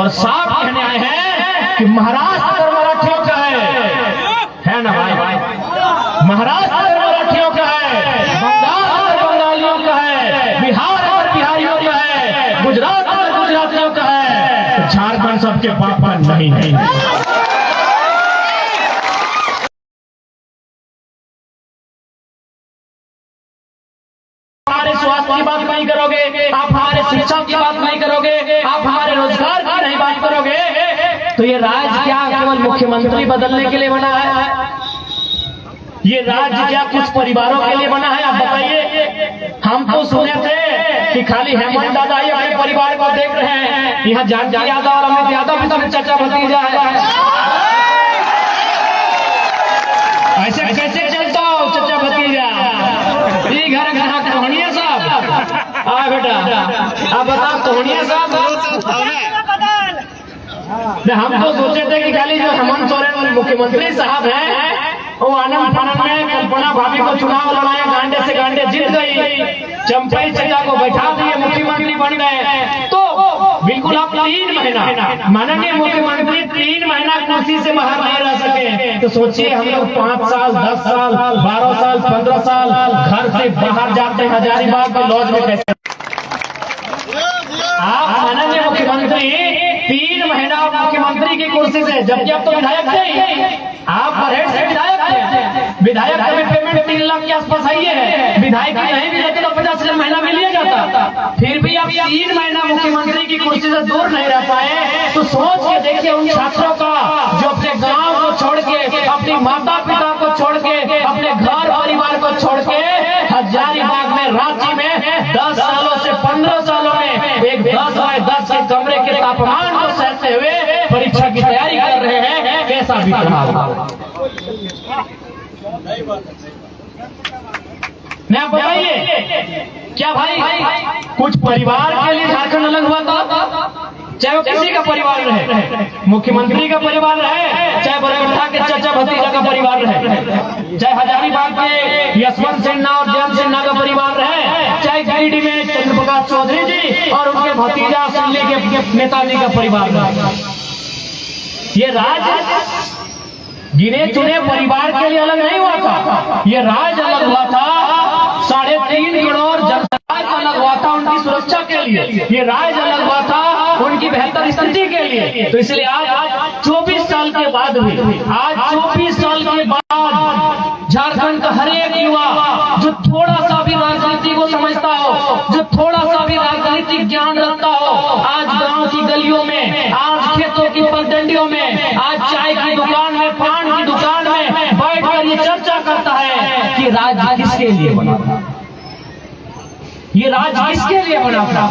और साफ कहने आए हैं कि महाराष्ट्र मराठियों का है ना भाई? महाराष्ट्र मराठियों का है, बंगाल बंगालियों का है, बिहार बिहारियों का है, गुजरात गुजरातियों का है, झारखंड सबके पापा नहीं है। हमारे स्वास्थ्य की बात नहीं करोगे, आप हमारे शिक्षा की बात नहीं करोगे, आप हमारे रोजगार की नहीं बात करोगे, तो ये राज्य क्या केवल मुख्यमंत्री बदलने के लिए बना है? ये राज्य क्या कुछ परिवारों के लिए बना है? आप बताइए। हम तो सुने थे कि खाली हेमंत दादा ही अपने परिवार को देख रहे हैं, यहाँ जानकी यादव और अमित यादव भी सब चाचा भतीजा है। ऐसे कैसे चलता हो चाचा भतीजा? ये घर घर कहानियां साहब आ बेटा, आप बताओ कहानियां साहब। हम तो सोचे थे कि खाली जो हेमंत सोरेन मुख्यमंत्री साहब हैं वो आनंद फानंद में कल्पना भाभी को चुनाव लड़ाए, गांडे से गांडे जीत गई, चंपई चचा को बैठा दिए, मुख्यमंत्री बन गए। तो बिल्कुल आप 3 महीना माननीय मुख्यमंत्री 3 महीना कुर्सी से बाहर नहीं रह सके, तो सोचिए हम लोग 5 साल 10 साल 12 साल 15 साल घर से बाहर जाते हजारीबाग के लॉज में कैसे? आप माननीय मुख्यमंत्री 3 महीना मुख्यमंत्री की कुर्सी से, जबकि आप तो विधायक थे, आप परहेट से विधायक थे, विधायक का भी पेमेंट 3 लाख के आसपास आई है, विधायक की नहीं भी लेते तो 50,000 महीना में लिया जाता, फिर भी आप 3 महीना मुख्यमंत्री की कुर्सी से दूर नहीं रह पाए। तो सोच के देखिए उन छात्रों का जो अपने गांव को छोड़ के, अपनी माता पिता को छोड़ के, अपने घर परिवार को छोड़ के हजारीबाग में, रांची में 10 सालों से 15 सालों में एक 10 बाय 10 के कमरे के तापमान को सहते हुए परीक्षा की तैयारी कर रहे हैं। कैसा भी रहा होगा? मैं आप बताइए, क्या भाई कुछ परिवार के लिए झारखंड अलग हुआ था? चाहे वो किसी का परिवार रहे, मुख्यमंत्री का परिवार रहे, चाहे बरगट्ठा के चाचा भतीजा का परिवार रहे, चाहे हजारीबाग के यशवंत सिन्हा और जयंत सिन्हा का परिवार रहे, चाहे गिरिडीह में चंद्र प्रकाश चौधरी जी और उनके भतीजा सिल्ली के नेताजी का परिवार रहे। ये राज्य गिने चुने परिवार के लिए अलग नहीं हुआ था, ये राज्य अलग हुआ था 3.5 करोड़ जनता अलग हुआ था उनकी सुरक्षा के लिए, ये राज्य अलग हुआ था उनकी बेहतर स्थिति के लिए। तो इसलिए आज 24 साल के बाद भी, आज 24 साल के बाद झारखंड का हर एक युवा जो थोड़ा सा भी राजनीति को समझता हो, जो थोड़ा सा भी राजनीतिक ज्ञान रखता हो, आज गांव की गलियों में, आज खेतों की पगडंडियों में, आज चाय की दुकान में, पान की दुकान में बैठकर ये चर्चा करता है कि राज्य किसके लिए बना था, ये राज्य किसके लिए बना था।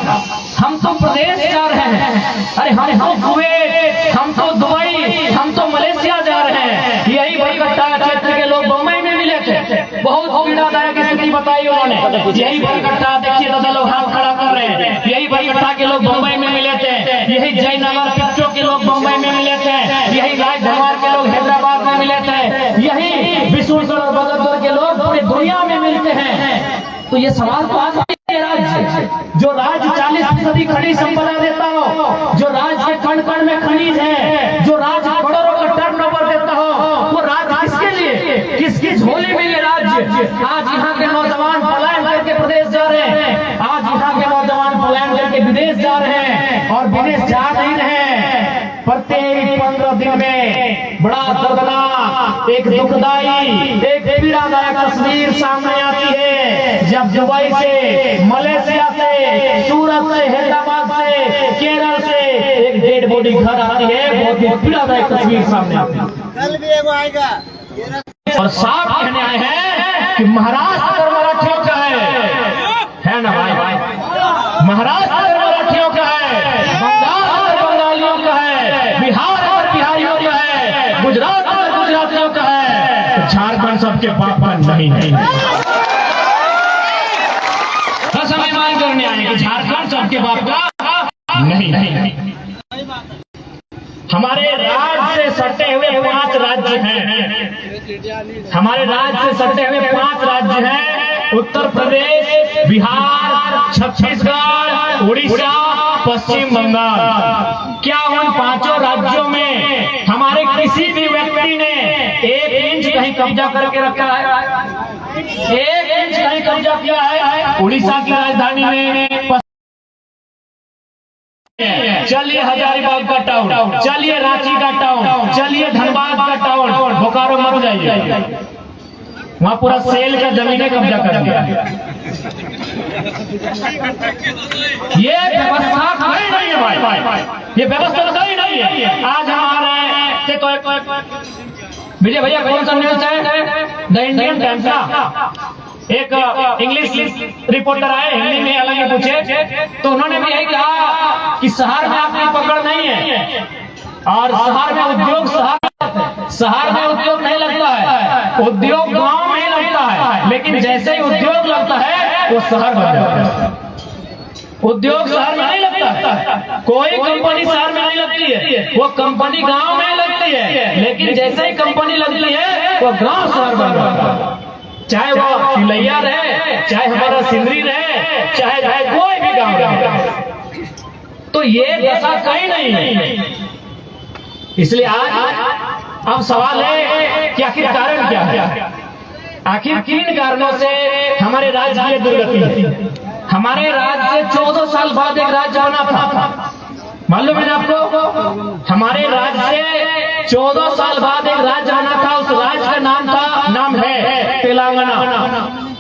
हम तो प्रदेश जा रहे हैं, अरे हम तो कुवैत, हम तो दुबई, हम तो मलेशिया जा रहे हैं। यही बरगट्ठा क्षेत्र के लोग बम्बई में मिले थे, बहुत पीड़ादायक स्थिति बताई उन्होंने। यही बरगट्ठा देखिए दादा लोग हाथ खड़ा कर रहे हैं, यही बरगट्ठा के लोग बम्बई में मिले थे, यही जयनगर पिक्चो के लोग बम्बई में मिले थे, यही राजधमार के लोग हैदराबाद में मिले थे, यही विशुनगढ़ और बगतपुर के लोग पूरी दुनिया में मिलते हैं। तो ये सवाल तो आज राज्य जो राज्य 40% खनिज संपदा देता हो, जो राज्य के कण कण में खनिज है, जो राज्य करोड़ों का टर्नओवर देता हो, वो राज्य किसके लिए, किसकी झोली में ये राज्य? आज यहाँ के नौजवान पलायन करके प्रदेश जा रहे हैं, आज यहाँ के नौजवान पलायन करके विदेश जा रहे हैं, और विदेश जा नहीं रहे। प्रत्येक 15 दिन में बड़ा दर्दनाक, एक दुखदाई, एक पीड़ादायक तस्वीर सामने आती है, जब दुबई से, मलेशिया से, सूरत से, हैदराबाद से, केरल से एक डेड बॉडी घर आती है। बहुत ही पीड़ादायक तस्वीर सामने आती है। कल भी एगो आएगा। और साफ कहने आए हैं कि महाराष्ट्र मराठियों का है ना भाई? महाराष्ट्र मराठियों का है, बंगाल बंगालियों का है, बिहार बिहारियों का है, गुजरात गुजरातियों का है, झारखंड सबके पापा नहीं है। बस हमें मांग करने आए कि झारखंड सबके बाप का नहीं। हमारे राज्य से सटे हुए 5 राज्य हैं, हमारे राज्य से सटे हुए 5 राज्य हैं, उत्तर प्रदेश, बिहार, छत्तीसगढ़, उड़ीसा, पश्चिम बंगाल। क्या उन पांचों राज्यों में हमारे किसी भी व्यक्ति ने 1 इंच कहीं कब्जा करके रखा है? 1 इंच कहीं कब्जा किया है? उड़ीसा की राजधानी में चलिए हजारीबाग का टाउन, चलिए रांची का टाउन, चलिए धनबाद का टाउन, बोकारो मर जाइए, वहां पूरा सेल का जमीनें कब्जा कर दिया। ये व्यवस्था कहीं नहीं है भाई, ये व्यवस्था कहीं नहीं है। आज हम आ रहे हैं तो विजय भैया कौन सा न्यूज है? द इंडियन टाइम्स का एक इंग्लिश रिपोर्टर आए, हिंदी में हालांकि पूछे, तो उन्होंने भी यही कहा कि शहर में आपकी पकड़ नहीं है और शहर में उद्योग शहर में उद्योग नहीं लगता है, उद्योग गांव में ही लगता है, लेकिन जैसे ही उद्योग लगता है वो शहर बन जाता है। उद्योग शहर में नहीं लगता है, कोई कंपनी शहर में नहीं लगती है, वो कंपनी गांव में लगती है, लेकिन जैसे ही कंपनी लगती है वो गांव शहर बन जाता है। चाहे वो तिलैया रहे, चाहे हमारा सिंदरी रहे, चाहे कोई भी गांव रहे, तो ये दशा कहीं नहीं है। इसलिए आज अब सवाल है कि आखिर कारण क्या है? आखिर किन कारणों से हमारे राज्य की दुर्गति है? हमारे राज्य से 14 साल बाद एक राज्य बना था, मालूम है आपको? हमारे राज्य से 14 साल बाद एक राज्य बना था, उस राज्य का नाम है तेलंगाना।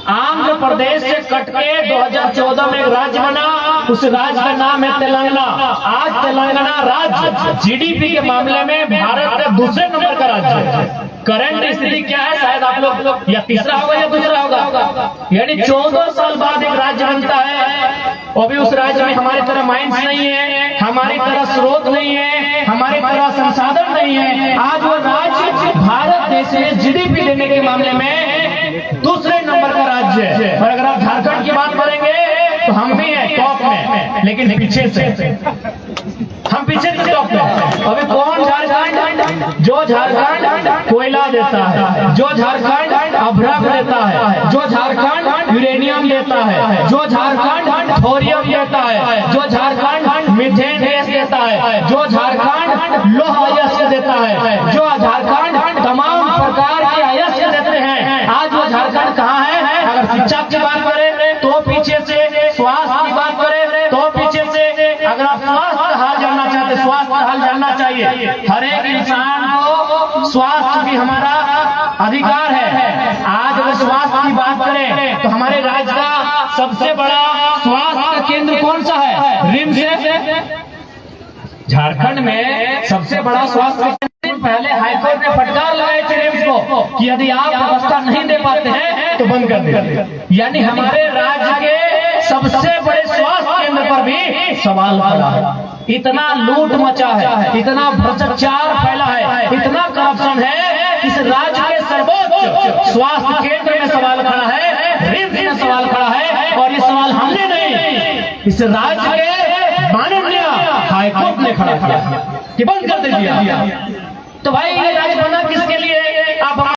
आंध्र प्रदेश से कट के 2014 में एक राज्य बना, उस राज्य का नाम है तेलंगाना। आज तेलंगाना राज्य जीडीपी के मामले में भारत में दूसरे नंबर का राज्य है। करंट स्थिति क्या है? शायद आप लोग या तीसरा होगा या दूसरा होगा, यानी 14 साल बाद एक राज्य बनता है। अभी उस राज्य में हमारी तरह माइंस नहीं है, हमारी तरह स्रोत नहीं है, हमारी तरह संसाधन नहीं है। आज वो राज्य भारत देश में जीडीपी देने के मामले में दूसरे नंबर का राज्य है। और अगर आप झारखंड की बात करेंगे तो हम भी हैं टॉप में, लेकिन पीछे से, हम पीछे से टॉप में। अभी कौन झारखंड? जो झारखंड कोयला देता है, जो झारखंड अभ्रक देता है, जो झारखंड यूरेनियम देता है, जो झारखंड थोरियम देता है, जो झारखंड मीथेन गैस देता है, जो झारखंड लोह अयस्क देता है, जो झारखंड तमाम प्रकार के अयस्क देते हैं, आज वो झारखंड कहाँ है? अगर शिक्षा की बात करें तो पीछे से, स्वास्थ्य की बात करें तो पीछे से। अगर आप स्वास्थ्य हाल जानना चाहते, स्वास्थ्य हाल जानना चाहिए, हर एक इंसान को स्वास्थ्य भी हमारा अधिकार है। आज अगर स्वास्थ्य की बात करें तो हमारे राज्य का सबसे बड़ा स्वास्थ्य केंद्र कौन सा है? रिम्स है। झारखंड में सबसे बड़ा स्वास्थ्य पहले हाईकोर्ट ने फटकार लगाई थी रिम्स को कि यदि आप व्यवस्था नहीं दे पाते हैं तो बंद कर दीजिए। यानी हमारे राज्य के सबसे बड़े स्वास्थ्य केंद्र पर भी सवाल खड़ा है। इतना लूट मचा है, इतना भ्रष्टाचार फैला है, इतना करप्शन है, इस राज्य के सर्वोच्च स्वास्थ्य केंद्र में सवाल खड़ा है, रिम्स में सवाल खड़ा है। और ये सवाल हमने नहीं, इस राज्य के माननीय हाईकोर्ट ने खड़ा किया कि बंद कर दीजिए। तो भाई ये राज्य बना किसके